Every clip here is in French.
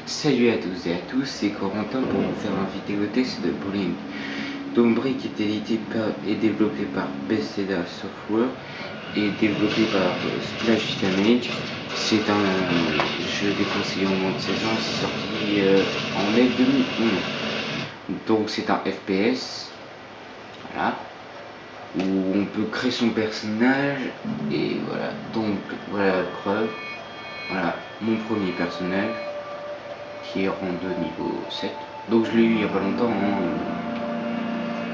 Salut à tous et à tous, c'est Corentin pour vous faire un vidéo test de Bowling. Donc Brick est édité et développé par Bethesda Software et développé par Splash Damage. C'est un jeu déconseillé au moins de 16 ans, c'est sorti en mai 2011. Donc c'est un FPS, voilà, où on peut créer son personnage et voilà. Donc voilà la preuve, voilà mon premier personnage qui est rang 2 niveau 7. Donc je l'ai eu il n'y a pas longtemps,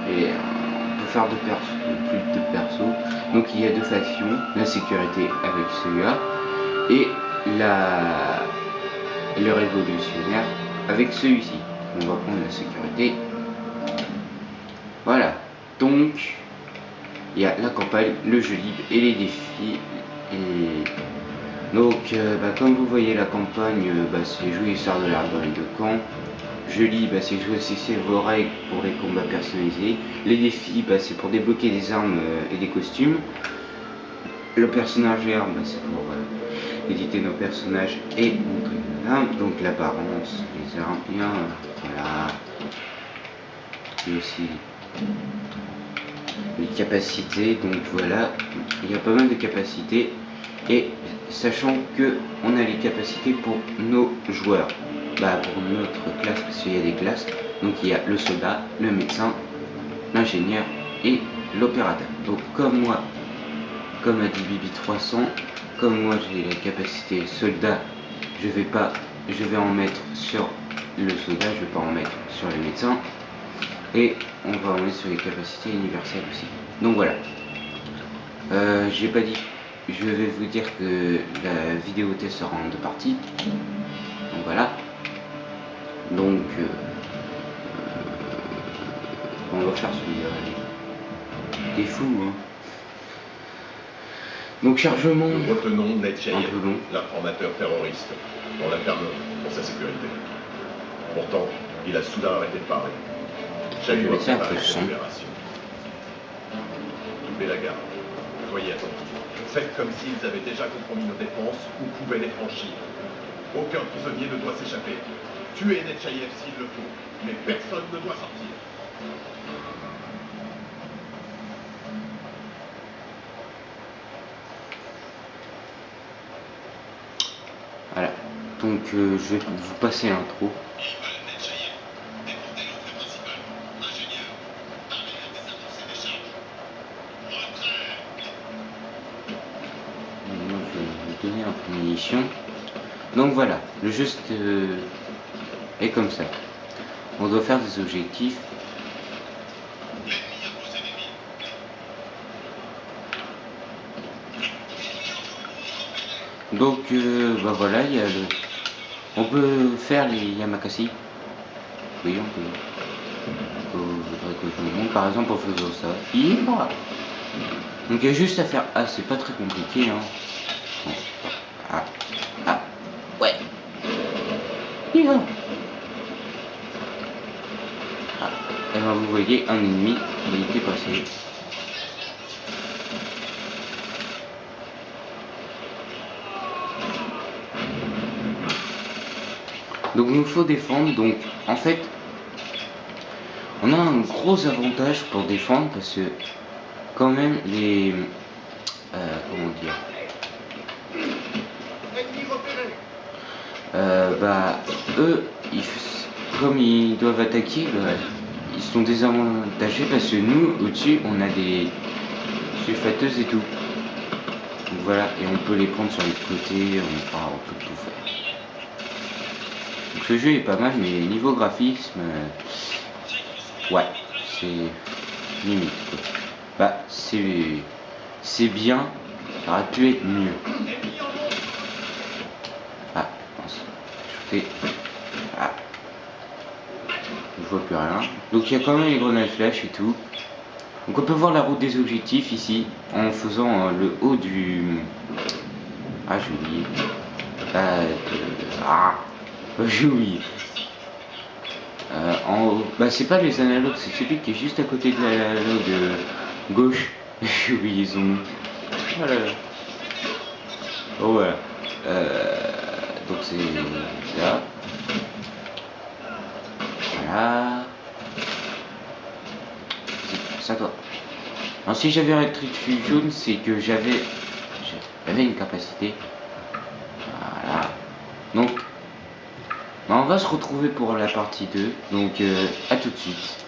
et on peut faire plus de deux persos. Donc il y a deux factions, la sécurité avec celui-là et le révolutionnaire avec celui-ci. On va prendre la sécurité. Voilà, donc il y a la campagne, le jeu libre et les défis. Donc comme vous voyez la campagne, c'est jouer histoire de l'arbre dans les deux camps. Jeu libre, c'est jouer aussi vos règles pour les combats personnalisés. Les défis, c'est pour débloquer des armes et des costumes. Le personnage arme, c'est pour éditer nos personnages et montrer nos armes. Donc l'apparence, les armes, bien, voilà. Et aussi les capacités, donc voilà, il y a pas mal de capacités. Et sachant que on a les capacités pour nos joueurs, pour notre classe, parce qu'il y a des classes, donc il y a le soldat, le médecin, l'ingénieur et l'opérateur. Donc comme moi, comme a dit Bibi 300, comme moi j'ai la capacité soldat, je vais en mettre sur le soldat, je vais pas en mettre sur le médecin, et on va en mettre sur les capacités universelles aussi. Donc voilà, j'ai pas dit. Je vais vous dire que la vidéo test sera en deux parties. Donc voilà. Donc on va faire celui-là. T'es fou, hein. Donc chargement. Nous retenons Netchaïev, un peu long. l'informateur terroriste, dans la ferme pour sa sécurité. Pourtant, il a soudain arrêté de parler. Chaque Je jour vais faire un peu prépare de son. une opération. Doublez la garde. Soyez attentifs. Faites comme s'ils avaient déjà compromis nos défenses ou pouvaient les franchir. Aucun prisonnier ne doit s'échapper. Tuez Netchaïev s'il le faut, mais personne ne doit sortir. Voilà. Donc je vais vous passer l'intro. Moi je vais vous donner un peu de munitions. Donc voilà, le jeu est comme ça. On doit faire des objectifs. Donc voilà, il y a on peut faire les Yamakasi. Oui, on peut. Faudrait que je vous montre par exemple en faisant ça. Donc il y a juste à faire. Ah, c'est pas très compliqué, hein. Bon. Ouais. Hiha. Et ben vous voyez un ennemi, il était passé. Donc il nous faut défendre. Donc en fait, on a un gros avantage pour défendre parce que quand même les comment dire, eux comme ils doivent attaquer, ils sont désavantagés parce que nous au-dessus on a des sulfateuses et tout. Donc voilà, et on peut les prendre sur les côtés, on peut tout faire. Donc ce jeu est pas mal, mais niveau graphisme, ouais, c'est limite quoi. C'est bien, ça aurait pu être mieux. Ah, shooter. Ah, je vois plus rien. Donc il y a quand même les grenades flash et tout. Donc on peut voir la route des objectifs ici en faisant le haut du. Ah, j'ai oublié. J'ai oublié. En haut, c'est pas les analogues, c'est celui qui est juste à côté de l'analogue gauche. J'ai oublié son nom. Voilà. Oh voilà. Donc c'est là. ça doit... Alors si j'avais un Electric Fusion, c'est que j'avais une capacité. Voilà. Donc, bah, on va se retrouver pour la partie 2. Donc, à tout de suite.